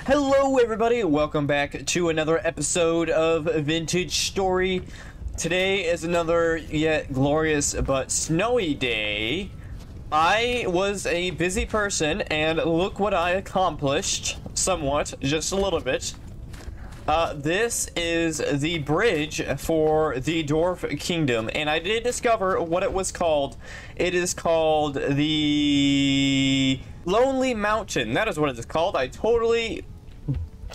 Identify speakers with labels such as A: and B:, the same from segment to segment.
A: Hello everybody, welcome back to another episode of Vintage Story. Today is another yet glorious but snowy day. I was a busy person and look what I accomplished, somewhat, just a little bit. This is the bridge for the Dwarf Kingdom, and I did discover what it was called. It is called the Lonely Mountain. That is what it is called.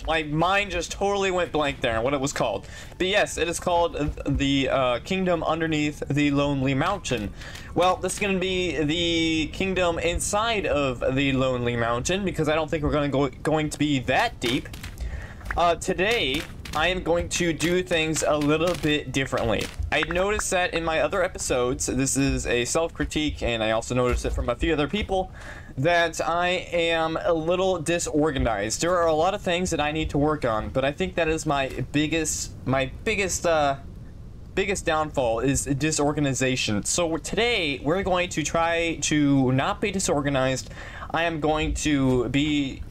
A: My mind just totally went blank there on what it was called. But yes, it is called the kingdom underneath the Lonely Mountain. Well, this is going to be the kingdom inside of the Lonely Mountain, because I don't think we're going to be that deep. Today, I am going to do things a little bit differently. I noticed that in my other episodes, this is a self-critique, and I also noticed it from a few other people, that I am a little disorganized. There are a lot of things that I need to work on, but I think that is my biggest downfall is disorganization. So today, we're going to try to not be disorganized. I am going to be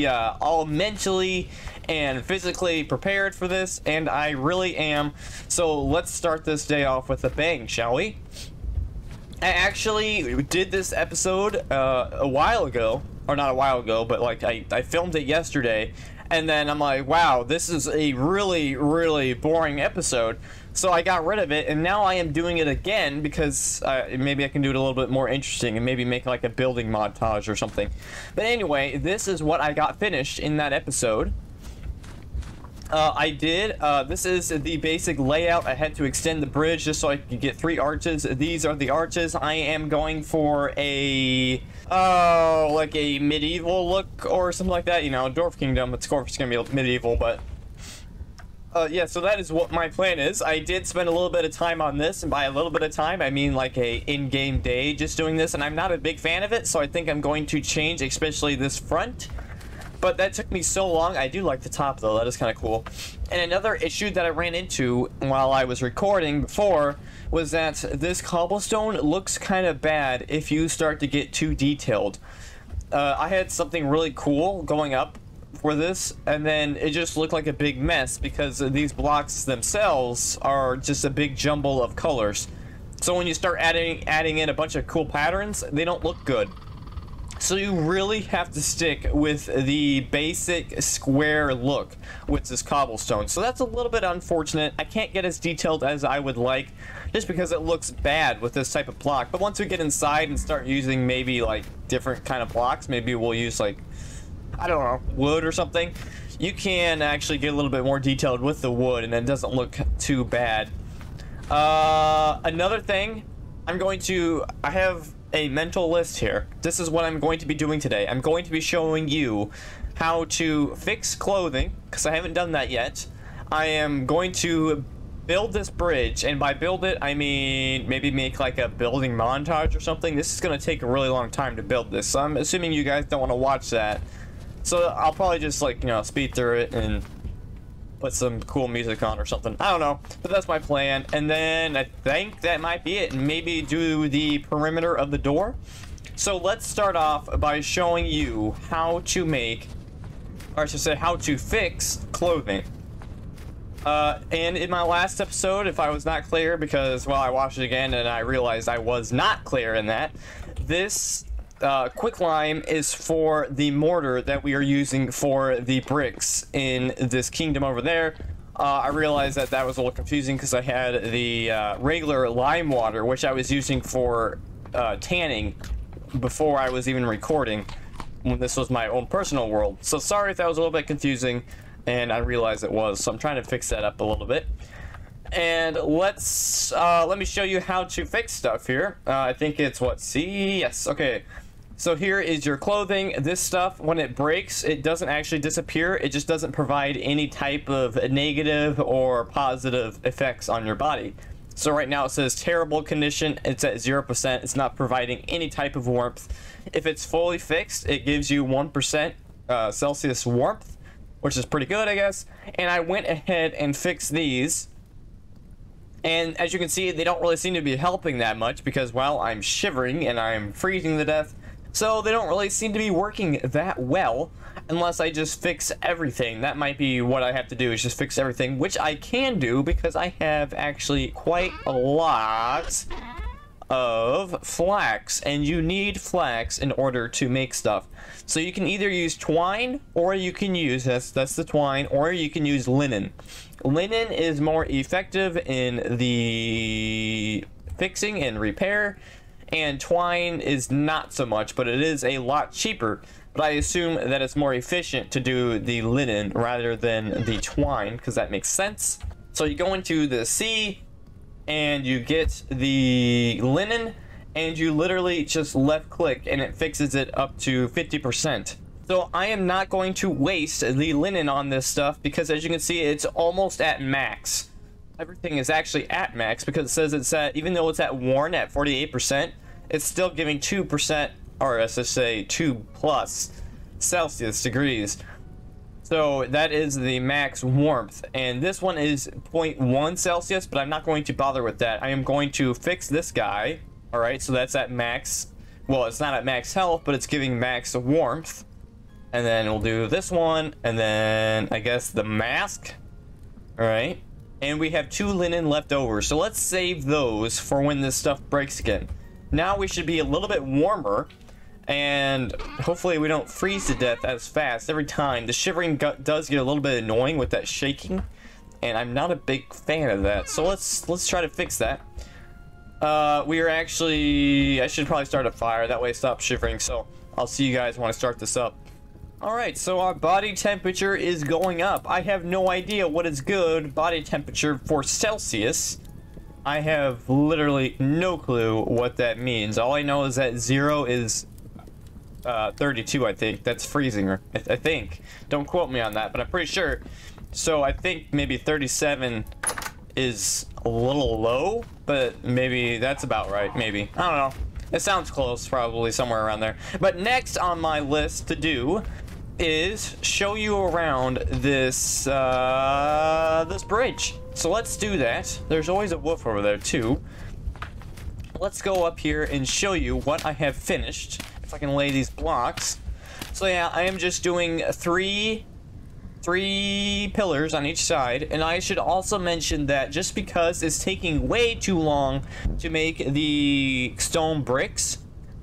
A: all mentally and physically prepared for this, and I really am. So let's start this day off with a bang, shall we? I actually did this episode a while ago, or not a while ago, but like I filmed it yesterday, and then I'm like, wow, this is a really boring episode. So I got rid of it, and now I am doing it again because maybe I can do it a little bit more interesting and maybe make like a building montage or something. But anyway, this is what I got finished in that episode. This is the basic layout. I had to extend the bridge just so I could get 3 arches. These are the arches. I am going for like a medieval look or something like that. You know, Dwarf Kingdom, of course it's gonna be medieval, but yeah, so that is what my plan is. I did spend a little bit of time on this, and by a little bit of time, I mean like a in-game day just doing this, and I'm not a big fan of it, so I think I'm going to change, especially this front. But that took me so long. I do like the top, though. That is kind of cool. And another issue that I ran into while I was recording before was that this cobblestone looks kind of bad if you start to get too detailed. I had something really cool going up for this, and then it just looked like a big mess because these blocks themselves are just a big jumble of colors. So when you start adding in a bunch of cool patterns, they don't look good. So you really have to stick with the basic square look with this cobblestone. So that's a little bit unfortunate. I can't get as detailed as I would like just because it looks bad with this type of block. But once we get inside and start using maybe like different kind of blocks, maybe we'll use like, I don't know, wood or something, you can actually get a little bit more detailed with the wood and it doesn't look too bad. Another thing, I have a mental list here. This is what I'm going to be doing today. I'm going to be showing you how to fix clothing, because I haven't done that yet. I am going to build this bridge, and by build it, I mean maybe make like a building montage or something. This is going to take a really long time to build this, so I'm assuming you guys don't want to watch that. So I'll probably just like, you know, speed through it and put some cool music on or something. I don't know, but that's my plan. And then I think that might be it. And maybe do the perimeter of the door. So let's start off by showing you how to make, or I should say how to fix clothing. And in my last episode, if I was not clear, because, well, I watched it again and I realized I was not clear in that, this quicklime is for the mortar that we are using for the bricks in this kingdom over there. I realized that that was a little confusing because I had the regular lime water, which I was using for tanning before I was even recording, when this was my own personal world. So sorry if that was a little bit confusing, and I realized it was, so I'm trying to fix that up a little bit. And let me show you how to fix stuff here. I think it's what, C? Yes, okay. So here is your clothing. This stuff, when it breaks, it doesn't actually disappear. It just doesn't provide any type of negative or positive effects on your body. So right now it says terrible condition. It's at 0%. It's not providing any type of warmth. If it's fully fixed, it gives you 1% Celsius warmth, which is pretty good, I guess. And I went ahead and fixed these. And as you can see, they don't really seem to be helping that much because, well, I'm shivering and I'm freezing to death. So they don't really seem to be working that well unless I just fix everything. That might be what I have to do, is just fix everything, which I can do because I have actually quite a lot of flax, and you need flax in order to make stuff. So you can either use twine, or you can use, that's the twine, or you can use linen. Linen is more effective in the fixing and repair, and twine is not so much, but it is a lot cheaper. But I assume that it's more efficient to do the linen rather than the twine, because that makes sense. So you go into the sea and you get the linen, and you literally just left click and it fixes it up to 50%. So I am not going to waste the linen on this stuff, because as you can see, it's almost at max. Everything is actually at max, because it says it's at, even though it's at worn at 48%, it's still giving 2%, or let's just say 2+ Celsius degrees. So that is the max warmth, and this one is 0.1 Celsius, but I'm not going to bother with that. I am going to fix this guy. All right, so that's at max. Well, it's not at max health, but it's giving max warmth. And then we'll do this one, and then I guess the mask. All right, and we have 2 linen left over, so let's save those for when this stuff breaks again. Now we should be a little bit warmer, and hopefully we don't freeze to death as fast every time. The shivering does get a little bit annoying with that shaking, and I'm not a big fan of that. So let's try to fix that. We are actually, I should probably start a fire, that way I stop shivering. So I'll see you guys when I start this up. Alright, so our body temperature is going up. I have no idea what is good body temperature for Celsius. I have literally no clue what that means. All I know is that 0 is 32, I think. That's freezing, I think. Don't quote me on that, but I'm pretty sure. So I think maybe 37 is a little low, but maybe that's about right. Maybe. I don't know. It sounds close, probably somewhere around there. But next on my list to do is show you around this this bridge. So let's do that. There's always a wolf over there too. Let's go up here and show you what I have finished. If I can lay these blocks. So yeah, I am just doing three pillars on each side, and I should also mention that just because it's taking way too long to make the stone bricks,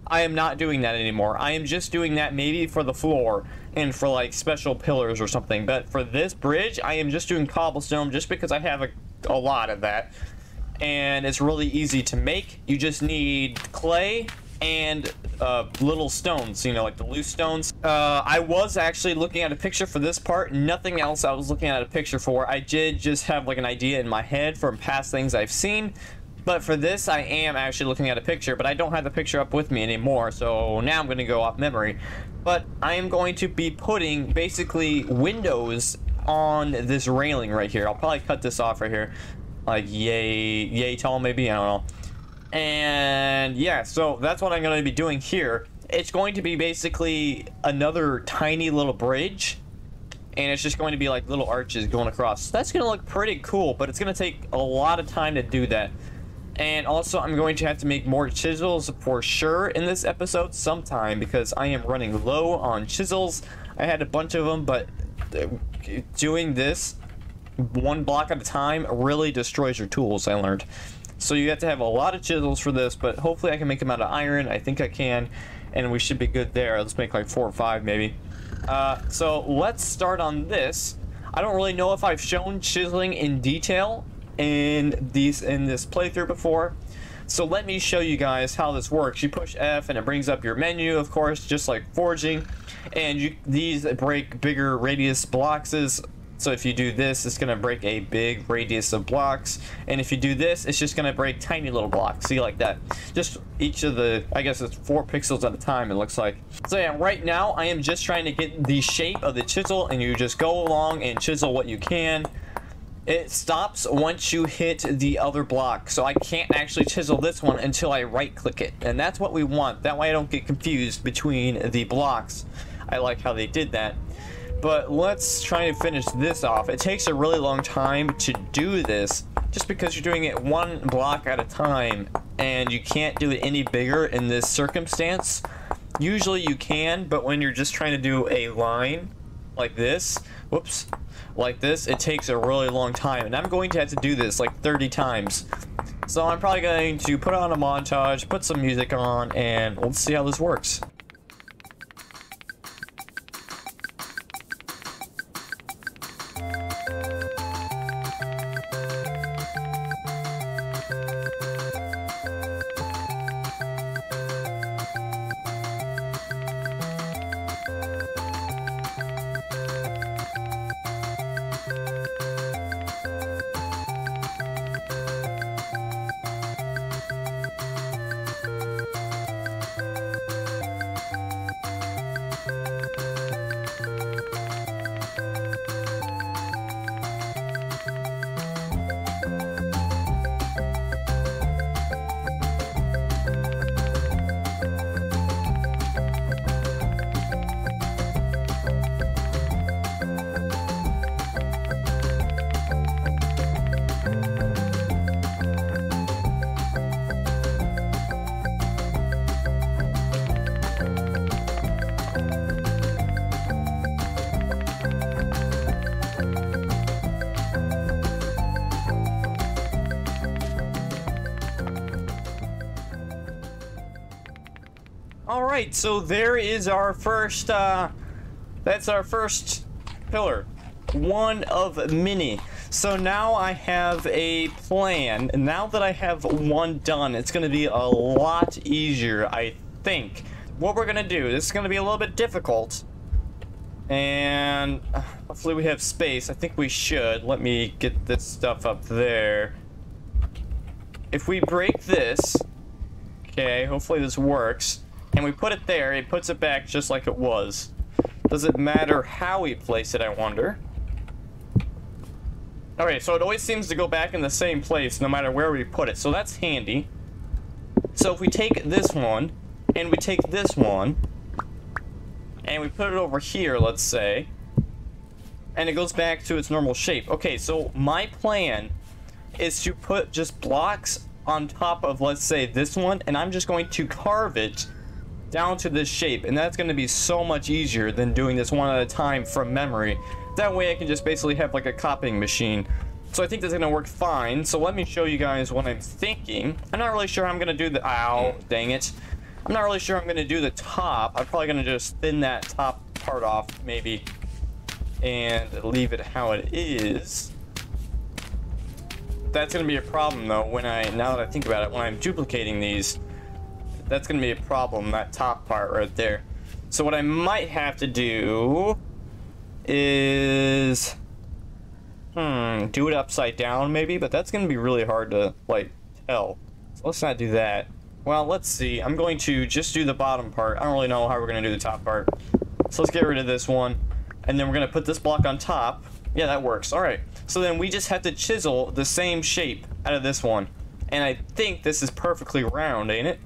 A: I am not doing that anymore. I am just doing that maybe for the floor and for like special pillars or something, but for this bridge I am just doing cobblestone just because I have a lot of that, and it's really easy to make. You just need clay and little stones, you know, like the loose stones. I was actually looking at a picture for this part, nothing else I was looking at a picture for. I did just have like an idea in my head from past things I've seen, but for this I am actually looking at a picture, but I don't have the picture up with me anymore, so now I'm going to go off memory. But I am going to be putting basically windows on this railing right here. I'll probably cut this off right here, like yay tall maybe, I don't know. And yeah, so that's what I'm going to be doing here. It's going to be basically another tiny little bridge, and it's just going to be like little arches going across. So that's going to look pretty cool, but it's going to take a lot of time to do that. And also I'm going to have to make more chisels for sure in this episode sometime, because I am running low on chisels. I had a bunch of them, but doing this one block at a time really destroys your tools, I learned. So you have to have a lot of chisels for this, but hopefully I can make them out of iron. I think I can, and we should be good there. Let's make like 4 or 5 maybe. So let's start on this. I don't really know if I've shown chiseling in detail in this playthrough before, so let me show you guys how this works. You push F and it brings up your menu, of course, just like forging, and these break bigger radius blocks. So if you do this, it's going to break a big radius of blocks, and if you do this, it's just going to break tiny little blocks. See, like that. Just each of the, I guess it's 4 pixels at a time, it looks like. So yeah, right now I am just trying to get the shape of the chisel, and you just go along and chisel what you can. It stops once you hit the other block, so I can't actually chisel this one until I right click it, and that's what we want. That way I don't get confused between the blocks. I like how they did that. But let's try to finish this off. It takes a really long time to do this, just because you're doing it 1 block at a time, and you can't do it any bigger in this circumstance. Usually you can, but when you're just trying to do a line like this, whoops, like this, it takes a really long time, and I'm going to have to do this like 30 times. So I'm probably going to put on a montage, put some music on, and let's see how this works. Alright, so there is our first, that's our first pillar. One of many. So now I have a plan. And now that I have one done, it's going to be a lot easier, I think. What we're going to do, this is going to be a little bit difficult. And hopefully we have space. I think we should. Let me get this stuff up there. If we break this, okay, hopefully this works. And we put it there, it puts it back just like it was. Does it matter how we place it, I wonder? Okay, so it always seems to go back in the same place no matter where we put it, so that's handy. So if we take this one, and we take this one, and we put it over here, let's say, and it goes back to its normal shape. Okay, so my plan is to put just blocks on top of, let's say, this one, and I'm just going to carve it down to this shape, and that's going to be so much easier than doing this one at a time from memory. That way I can just basically have like a copying machine. So I think that's going to work fine. So let me show you guys what I'm thinking. I'm not really sure how I'm going to do the... Ow, dang it. I'm not really sure I'm going to do the top. I'm probably going to just thin that top part off, maybe, and leave it how it is. That's going to be a problem, though, when now that I think about it, when I'm duplicating these. That's going to be a problem, that top part right there. So what I might have to do is... do it upside down, maybe? But that's going to be really hard to, like, tell. So let's not do that. Well, let's see. I'm going to just do the bottom part. I don't really know how we're going to do the top part. So let's get rid of this one. And then we're going to put this block on top. Yeah, that works. Alright. So then we just have to chisel the same shape out of this one. And I think this is perfectly round, ain't it?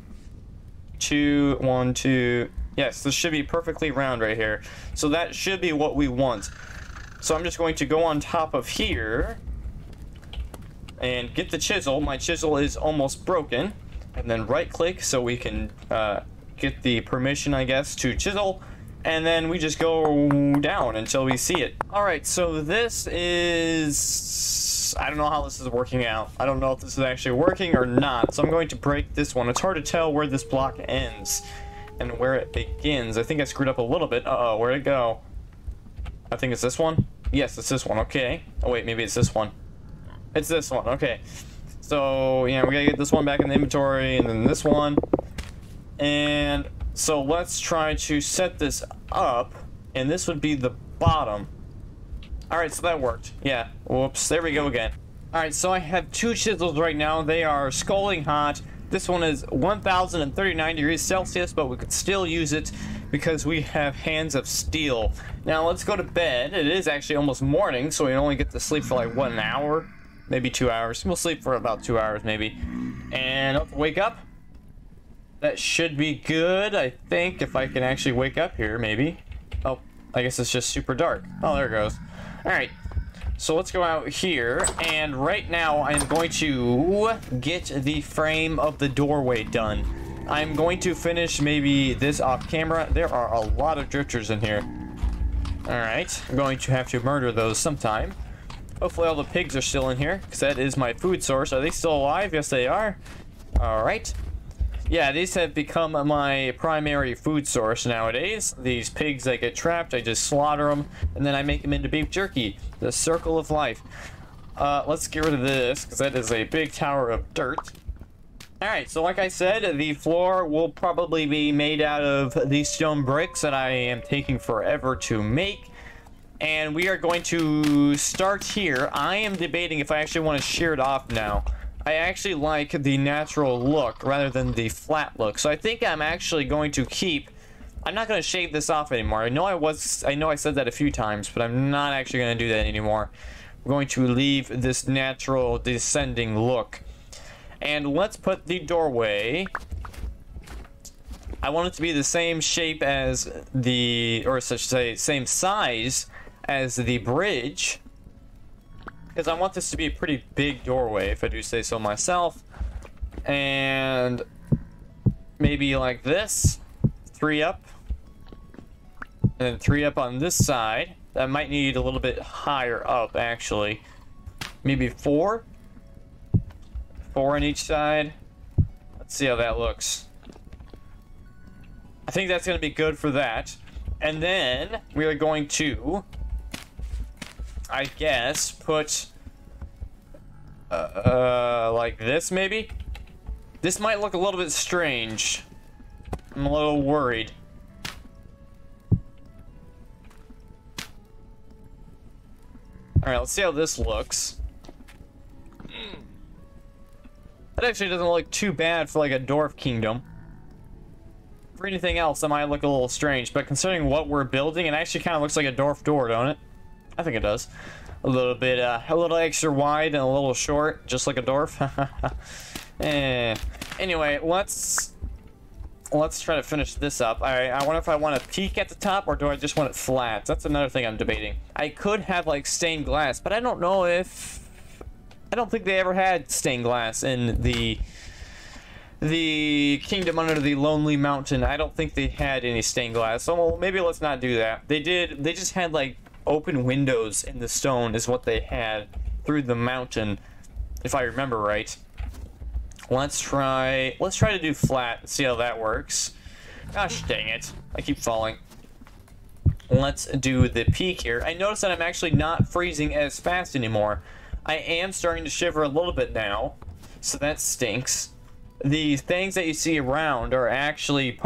A: 2, 1, 2. Yes, this should be perfectly round right here. So that should be what we want. So I'm just going to go on top of here and get the chisel. My chisel is almost broken. And then right click so we can get the permission, I guess, to chisel. And then we just go down until we see it. Alright, so this is... I don't know how this is working out. I don't know if this is actually working or not. So I'm going to break this one. It's hard to tell where this block ends and where it begins. I think I screwed up a little bit. Uh-oh, where'd it go? I think it's this one. Yes, it's this one. Okay. Oh, wait, maybe it's this one. It's this one. Okay. So, yeah, we gotta get this one back in the inventory, and then this one. And so let's try to set this up, and this would be the bottom. Alright, so that worked. Yeah. Whoops. There we go again. Alright, so I have 2 chisels right now. They are scalding hot. This one is 1039 degrees Celsius, but we could still use it because we have hands of steel. Now, let's go to bed. It is actually almost morning, so we only get to sleep for like, what, an hour? Maybe 2 hours. We'll sleep for about 2 hours, maybe. And wake up. That should be good, I think, if I can actually wake up here, maybe. Oh, I guess it's just super dark. Oh, there it goes. Alright, so let's go out here, and right now I'm going to get the frame of the doorway done. I'm going to finish maybe this off camera. There are a lot of drifters in here. Alright, I'm going to have to murder those sometime. Hopefully all the pigs are still in here, because that is my food source. Are they still alive? Yes, they are. Alright. Yeah, these have become my primary food source nowadays. These pigs that get trapped, I just slaughter them, and then I make them into beef jerky. The circle of life. Let's get rid of this, because that is a big tower of dirt. Alright, so like I said, the floor will probably be made out of these stone bricks that I am taking forever to make. And we are going to start here. I am debating if I actually want to shear it off now. I actually like the natural look rather than the flat look. So I think I'm actually going to keep... I'm not going to shave this off anymore. I know I said that a few times, but I'm not actually going to do that anymore. I'm going to leave this natural descending look. And let's put the doorway... I want it to be the same shape as the... or such to say, same size as the bridge. Because I want this to be a pretty big doorway, if I do say so myself. And... maybe like this. 3 up. And then 3 up on this side. That might need a little bit higher up, actually. Maybe 4? 4 on each side. Let's see how that looks. I think that's going to be good for that. And then we are going to, I guess, put like this maybe. This might look a little bit strange. I'm a little worried. All right, let's see how this looks. That actually doesn't look too bad for like a Dwarf Kingdom. For anything else, that might look a little strange, but considering what we're building, it actually kind of looks like a dwarf door, don't it? I think it does. A little bit, a little extra wide and a little short, just like a dwarf. Anyway, let's try to finish this up. I wonder if I want a peak at the top, or do I just want it flat? That's another thing I'm debating. I could have like stained glass, but I don't know if... I don't think they ever had stained glass in the Kingdom Under the Lonely Mountain. I don't think they had any stained glass, so well, maybe let's not do that. They just had like open windows in the stone is what they had through the mountain, if I remember right. Let's try to do flat and see how that works. Gosh dang it, I keep falling. Let's do the peak here. I notice that I'm actually not freezing as fast anymore. I am starting to shiver a little bit now, so that stinks. The things that you see around are actually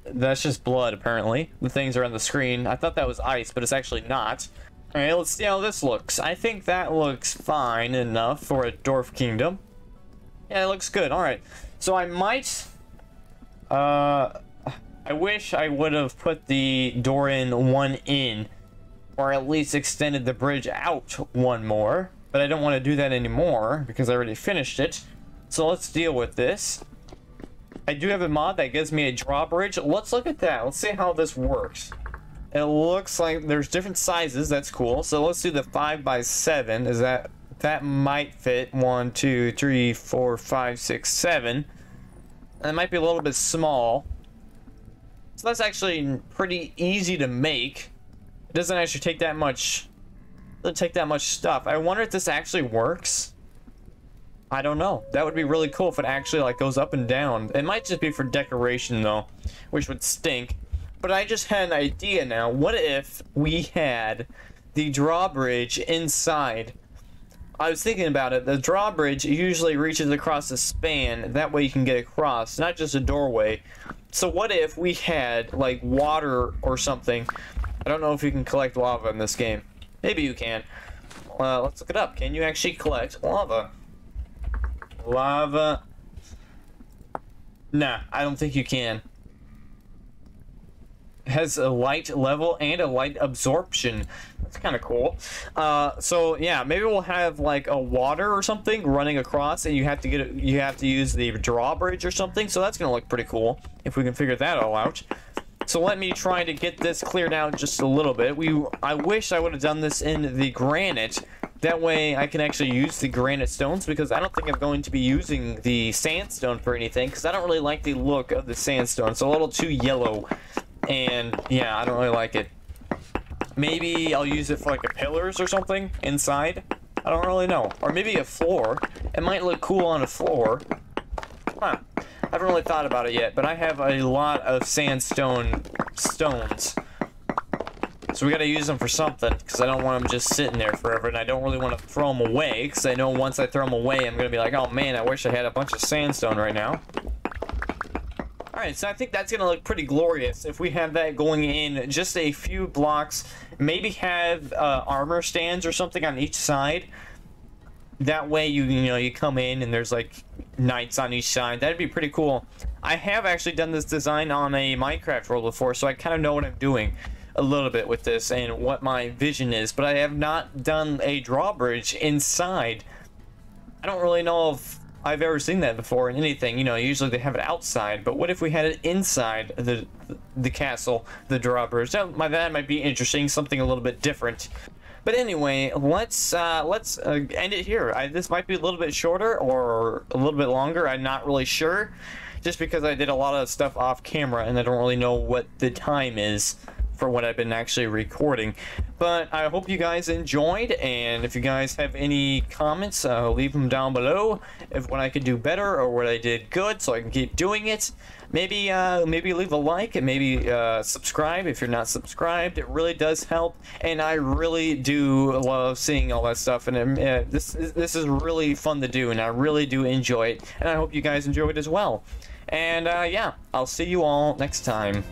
A: that's just blood, apparently. The things are on the screen. I thought that was ice, but it's actually not. Alright, let's see how this looks. I think that looks fine enough for a Dwarf Kingdom. Yeah, it looks good. Alright, so I might... I wish I would have put the door in 1 in, or at least extended the bridge out 1 more. But I don't want to do that anymore because I already finished it. So let's deal with this. I do have a mod that gives me a drawbridge. Let's look at that. Let's see how this works. It looks like there's different sizes. That's cool. So let's do the 5x7. That might fit 1, 2, 3, 4, 5, 6, 7. And it might be a little bit small. So that's actually pretty easy to make. It doesn't actually take that much. Doesn't take that much stuff. I wonder if this actually works. I don't know. That would be really cool if it actually like goes up and down. It might just be for decoration though, which would stink. But I just had an idea now. What if we had the drawbridge inside? I was thinking about it. The drawbridge usually reaches across the span. That way you can get across, not just a doorway. So what if we had like water or something? I don't know if you can collect lava in this game. Maybe you can. Let's look it up. Can you actually collect lava? Lava. Nah, I don't think you can. It has a light level and a light absorption. That's kind of cool. So yeah, maybe we'll have like a water or something running across, and you have to use the drawbridge or something. So that's gonna look pretty cool if we can figure that all out. So let me try to get this cleared out just a little bit. I wish I would have done this in the granite. That way I can actually use the granite stones, because I don't think I'm going to be using the sandstone for anything, because I don't really like the look of the sandstone. It's a little too yellow, and yeah, I don't really like it. Maybe I'll use it for like a pillars or something inside. I don't really know. Or maybe a floor. It might look cool on a floor. Huh. I haven't really thought about it yet, but I have a lot of sandstone stones. So we gotta use them for something, because I don't want them just sitting there forever, and I don't really want to throw them away, because I know once I throw them away, I'm gonna be like, oh man, I wish I had a bunch of sandstone right now. Alright, so I think that's gonna look pretty glorious if we have that going in just a few blocks. Maybe have armor stands or something on each side. That way you know, you come in and there's like knights on each side. That'd be pretty cool. I have actually done this design on a Minecraft world before, so I kind of know what I'm doing a little bit with this and what my vision is, but I have not done a drawbridge inside. I don't really know if I've ever seen that before in anything. You know, usually they have it outside, but what if we had it inside the castle, the drawbridge? That might be interesting, something a little bit different. But anyway, let's end it here. This might be a little bit shorter or a little bit longer. I'm not really sure, just because I did a lot of stuff off camera and I don't really know what the time is for what I've been actually recording. But I hope you guys enjoyed, and if you guys have any comments, leave them down below of what I could do better or what I did good, so I can keep doing it. Maybe leave a like, and maybe subscribe if you're not subscribed. It really does help, and I really do love seeing all that stuff, and this is really fun to do, and I really do enjoy it, and I hope you guys enjoy it as well. And yeah, I'll see you all next time.